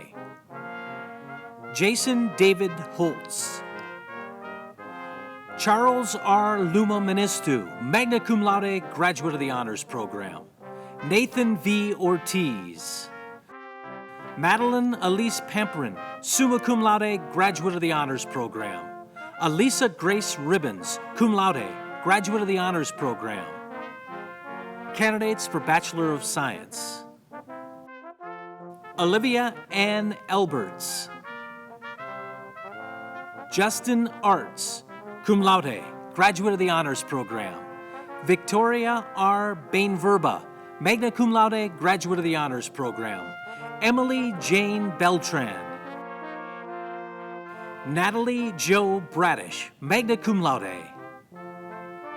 Jason David Holtz, Charles R. Luma Ministu, magna cum laude, graduate of the Honors Program, Nathan V. Ortiz, Madeline Elise Pamperin, summa cum laude, graduate of the Honors Program, Elisa Grace Ribbons, cum laude, graduate of the Honors Program. Candidates for Bachelor of Science: Olivia Ann Elberts, Justin Arts, cum laude, graduate of the Honors Program, Victoria R. Bainverba, magna cum laude, graduate of the Honors Program, Emily Jane Beltran, Natalie Jo Bradish, magna cum laude,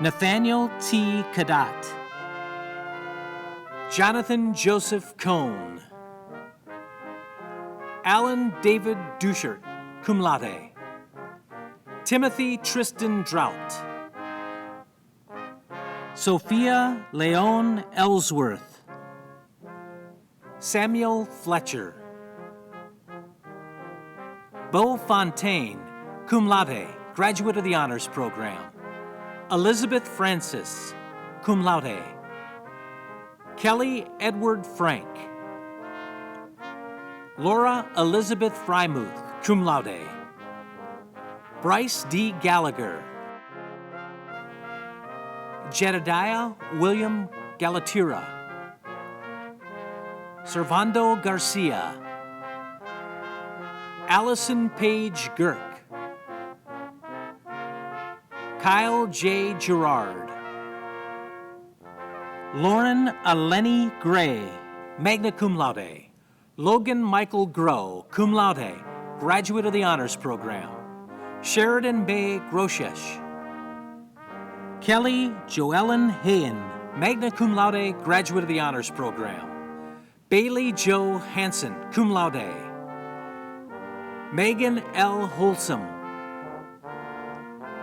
Nathaniel T. Kadat, Jonathan Joseph Cohn, Alan David Duchert, cum laude, Timothy Tristan Drought, Sophia Leon Ellsworth, Samuel Fletcher, Beau Fontaine, cum laude, graduate of the Honors Program, Elizabeth Francis, cum laude, Kelly Edward Frank, Laura Elizabeth Frymuth, cum laude, Bryce D. Gallagher, Jedediah William Galatira, Servando Garcia, Allison Page Girk, Kyle J. Gerard, Lauren Eleni Gray, magna cum laude, Logan Michael Groh, cum laude, graduate of the Honors Program, Sheridan Bay Groshesh, Kelly Joellen Hayen, magna cum laude, graduate of the Honors Program, Bailey Jo Hansen, cum laude, Megan L. Holsom,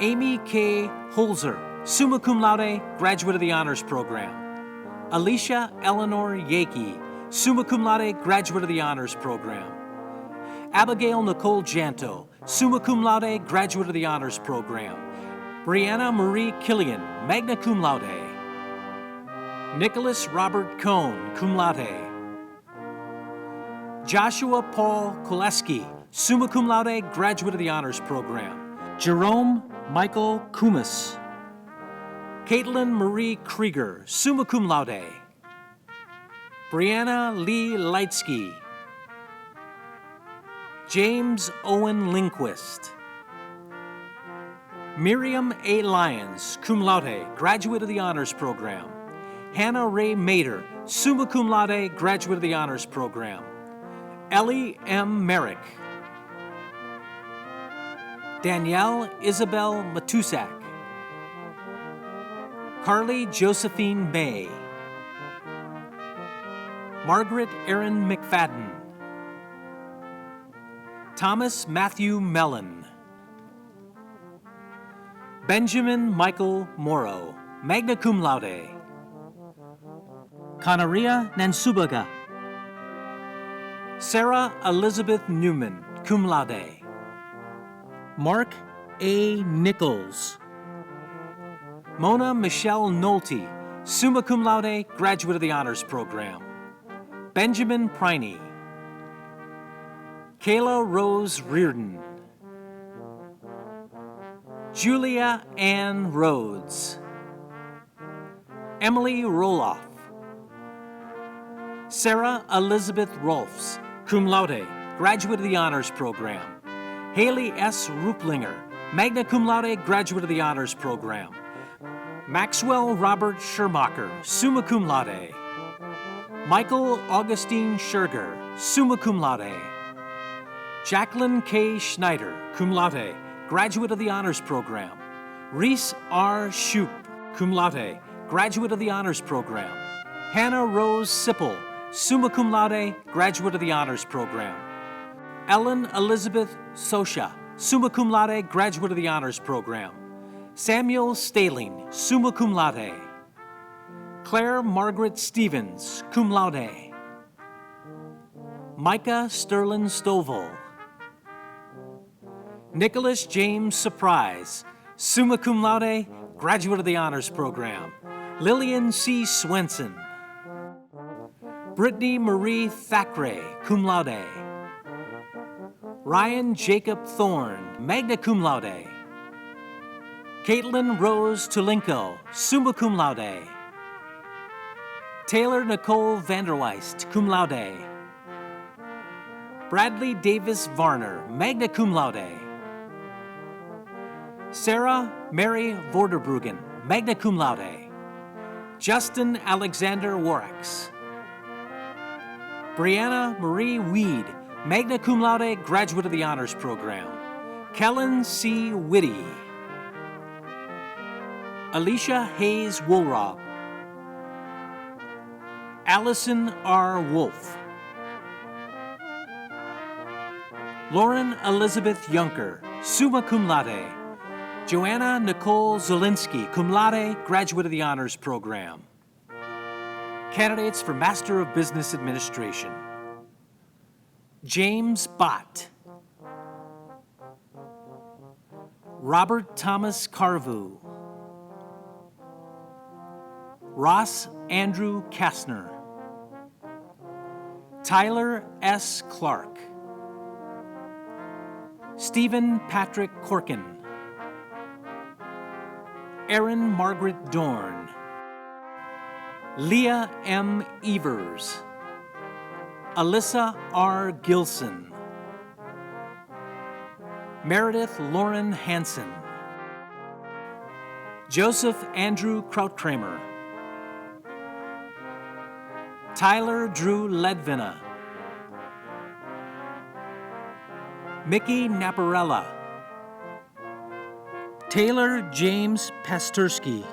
Amy K. Holzer, summa cum laude, graduate of the Honors Program, Alicia Eleanor Yakey, summa cum laude, graduate of the Honors Program, Abigail Nicole Janto, summa cum laude, graduate of the Honors Program, Brianna Marie Killian, magna cum laude, Nicholas Robert Cohn, cum laude, Joshua Paul Koleski, summa cum laude, graduate of the Honors Program, Jerome Michael Kumis, Caitlin Marie Krieger, summa cum laude, Brianna Lee Leitsky. James Owen Lindquist. Miriam A. Lyons, cum laude, graduate of the Honors Program. Hannah Ray Mader, summa cum laude, graduate of the Honors Program. Ellie M. Merrick. Danielle Isabel Matusak. Carly Josephine May. Margaret Erin McFadden. Thomas Matthew Mellon. Benjamin Michael Morrow, magna cum laude. Kanaria Nansubaga. Sarah Elizabeth Newman, cum laude. Mark A. Nichols. Mona Michelle Nolte, summa cum laude, graduate of the Honors Program. Benjamin Priney. Kayla Rose Reardon. Julia Ann Rhodes. Emily Roloff. Sarah Elizabeth Rolfs, cum laude, graduate of the Honors Program. Haley S. Ruplinger, magna cum laude, graduate of the Honors Program. Maxwell Robert Schermacher, summa cum laude. Michael Augustine Scherger, summa cum laude. Jacqueline K. Schneider, cum laude, graduate of the Honors Program. Reese R. Shoup, cum laude, graduate of the Honors Program. Hannah Rose Sipple, summa cum laude, graduate of the Honors Program. Ellen Elizabeth Sosha, summa cum laude, graduate of the Honors Program. Samuel Staling, summa cum laude. Claire Margaret Stevens, cum laude. Micah Sterling Stovall. Nicholas James Surprise, summa cum laude, graduate of the Honors Program. Lillian C. Swenson. Brittany Marie Thackeray, cum laude. Ryan Jacob Thorne, magna cum laude. Caitlin Rose Tulinko, summa cum laude. Taylor Nicole Vanderweist, cum laude. Bradley Davis Varner, magna cum laude. Sarah Mary Vorderbruggen, magna cum laude. Justin Alexander Warracks. Brianna Marie Weed, magna cum laude, graduate of the Honors Program. Kellen C. Whitty. Alicia Hayes Woolrob. Allison R. Wolf. Lauren Elizabeth Yunker, summa cum laude. Joanna Nicole Zielinski, cum laude, graduate of the Honors Program. Candidates for Master of Business Administration. James Bott. Robert Thomas Carvu. Ross Andrew Kastner. Tyler S. Clark. Stephen Patrick Corkin. Erin Margaret Dorn. Leah M. Evers. Alyssa R. Gilson. Meredith Lauren Hansen. Joseph Andrew Krautkramer. Tyler Drew Ledvina. Mickey Naparella. Taylor James Pastursky.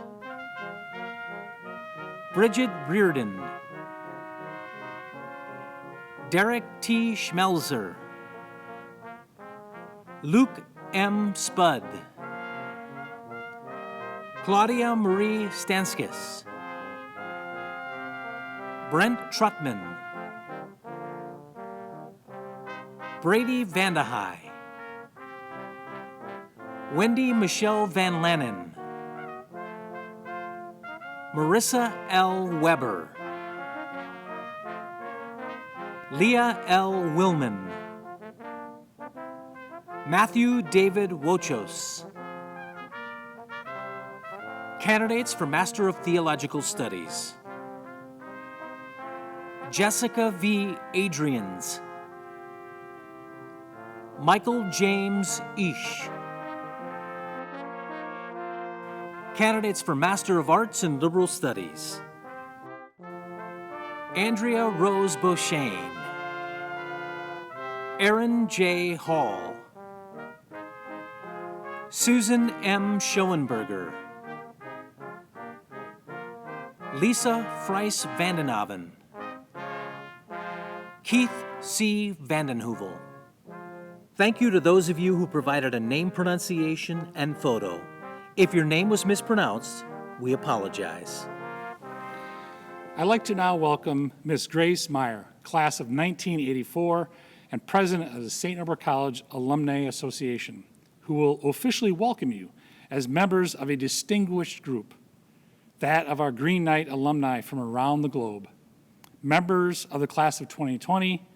Bridget Reardon. Derek T. Schmelzer. Luke M. Spud. Claudia Marie Stanskis. Brent Trutman. Brady Vandehei. Wendy Michelle Van Lannen. Marissa L. Weber. Leah L. Willman. Matthew David Wochos. Candidates for Master of Theological Studies. Jessica V. Adrians, Michael James Ish. Candidates for Master of Arts in Liberal Studies: Andrea Rose Beauchesne, Aaron J. Hall, Susan M. Schoenberger, Lisa Friess Vandenhoven, Keith C. Vandenhoevel. Thank you to those of you who provided a name pronunciation and photo. If your name was mispronounced, we apologize. I'd like to now welcome Ms. Grace Meyer, class of 1984 and president of the St. Norbert College Alumni Association, who will officially welcome you as members of a distinguished group, that of our Green Knight alumni from around the globe. Members of the class of 2020,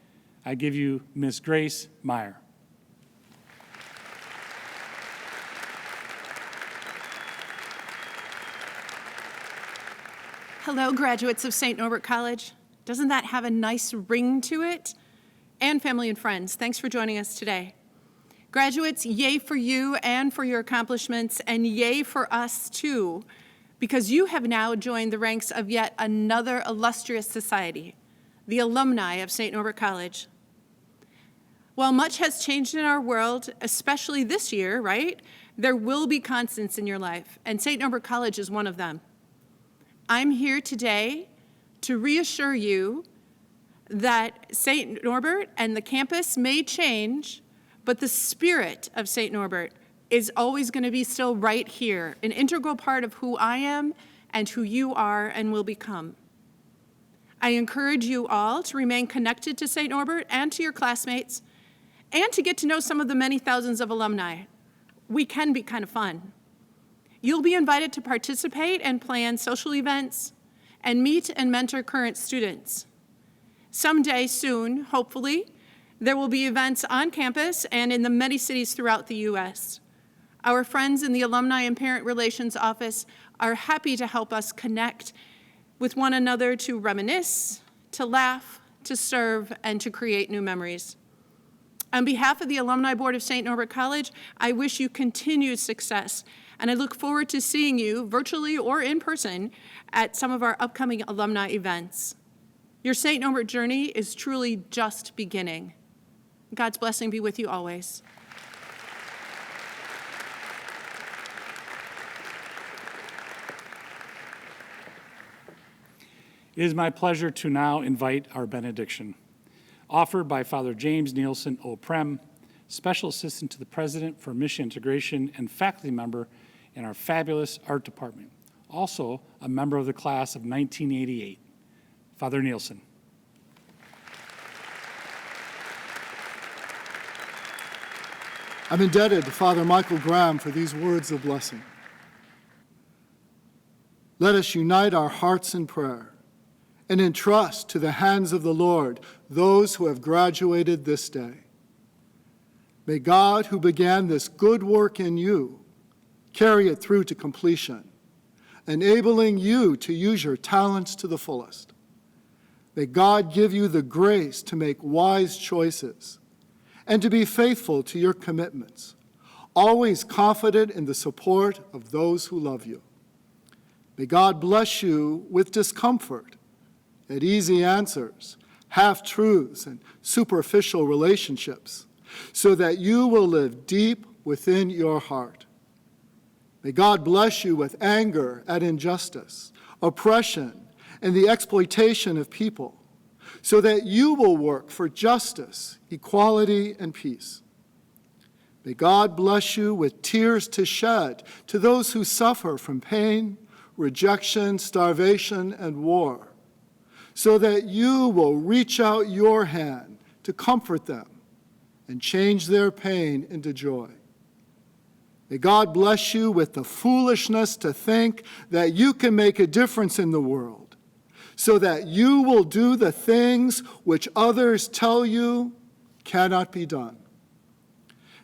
I give you Ms. Grace Meyer. Hello, graduates of St. Norbert College. Doesn't that have a nice ring to it? And family and friends, thanks for joining us today. Graduates, yay for you and for your accomplishments, and yay for us too, because you have now joined the ranks of yet another illustrious society, the alumni of St. Norbert College. While much has changed in our world, especially this year, right, there will be constants in your life, and St. Norbert College is one of them. I'm here today to reassure you that St. Norbert and the campus may change, but the spirit of St. Norbert is always going to be still right here, an integral part of who I am and who you are and will become. I encourage you all to remain connected to St. Norbert and to your classmates, and to get to know some of the many thousands of alumni. We can be kind of fun. You'll be invited to participate and plan social events and meet and mentor current students. Someday soon, hopefully, there will be events on campus and in the many cities throughout the U.S. Our friends in the Alumni and Parent Relations Office are happy to help us connect with one another, to reminisce, to laugh, to serve, and to create new memories. On behalf of the Alumni Board of St. Norbert College, I wish you continued success, and I look forward to seeing you, virtually or in person, at some of our upcoming alumni events. Your St. Norbert journey is truly just beginning. God's blessing be with you always. It is my pleasure to now invite our benediction, offered by Father James Nielsen, O-Prem, Special Assistant to the President for Mission Integration and faculty member in our fabulous art department, also a member of the class of 1988. Father Nielsen. I'm indebted to Father Michael Graham for these words of blessing. Let us unite our hearts in prayer and entrust to the hands of the Lord those who have graduated this day. May God, who began this good work in you, carry it through to completion, enabling you to use your talents to the fullest. May God give you the grace to make wise choices and to be faithful to your commitments, always confident in the support of those who love you. May God bless you with discomfort at easy answers, half-truths, and superficial relationships, so that you will live deep within your heart. May God bless you with anger at injustice, oppression, and the exploitation of people, so that you will work for justice, equality, and peace. May God bless you with tears to shed to those who suffer from pain, rejection, starvation, and war, so that you will reach out your hand to comfort them and change their pain into joy. May God bless you with the foolishness to think that you can make a difference in the world, so that you will do the things which others tell you cannot be done.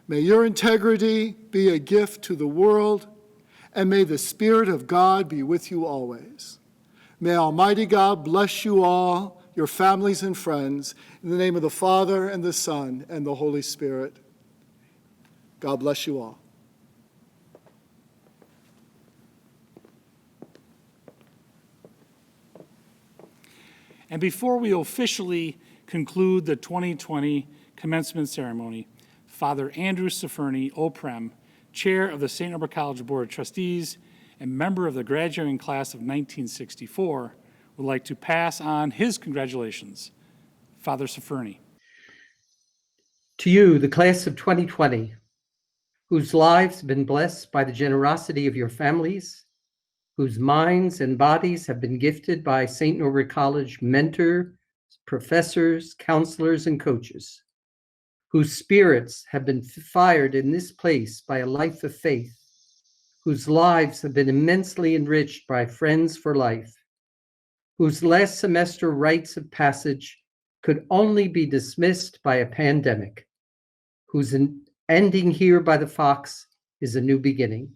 May your integrity be a gift to the world, and may the Spirit of God be with you always. May Almighty God bless you all your families and friends, in the name of the Father, and the Son, and the Holy Spirit. God bless you all. And before we officially conclude the 2020 commencement ceremony, Father Andrew Safferny, OPREM, Chair of the St. Norbert College Board of Trustees and member of the graduating class of 1964, would like to pass on his congratulations. Father Safferny. To you, the class of 2020, whose lives have been blessed by the generosity of your families, whose minds and bodies have been gifted by St. Norbert College mentors, professors, counselors, and coaches, whose spirits have been fired in this place by a life of faith, whose lives have been immensely enriched by friends for life, whose last semester rites of passage could only be dismissed by a pandemic, whose ending here by the Fox is a new beginning,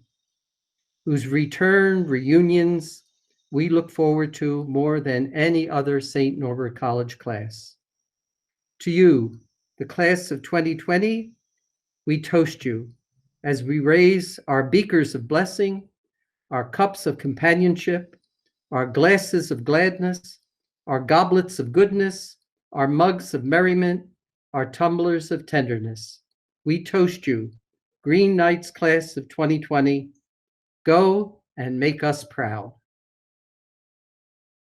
whose return reunions we look forward to more than any other St. Norbert College class. To you, the class of 2020, we toast you as we raise our beakers of blessing, our cups of companionship, our glasses of gladness, our goblets of goodness, our mugs of merriment, our tumblers of tenderness. We toast you, Green Knights class of 2020. Go and make us proud.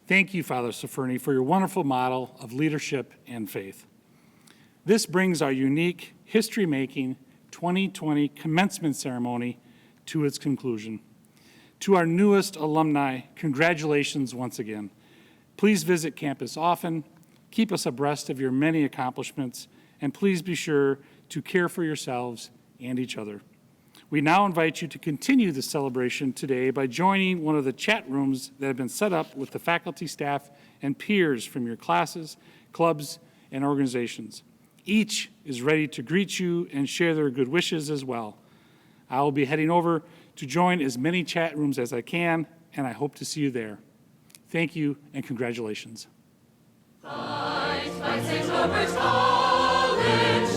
Thank you, Father Safferny, for your wonderful model of leadership and faith. This brings our unique, history-making 2020 commencement ceremony to its conclusion. To our newest alumni, congratulations once again. Please visit campus often, keep us abreast of your many accomplishments, and please be sure to care for yourselves and each other. We now invite you to continue the celebration today by joining one of the chat rooms that have been set up with the faculty, staff, and peers from your classes, clubs, and organizations. Each is ready to greet you and share their good wishes as well. I will be heading over to join as many chat rooms as I can, and I hope to see you there. Thank you and congratulations. Fight, St. Norbert's College.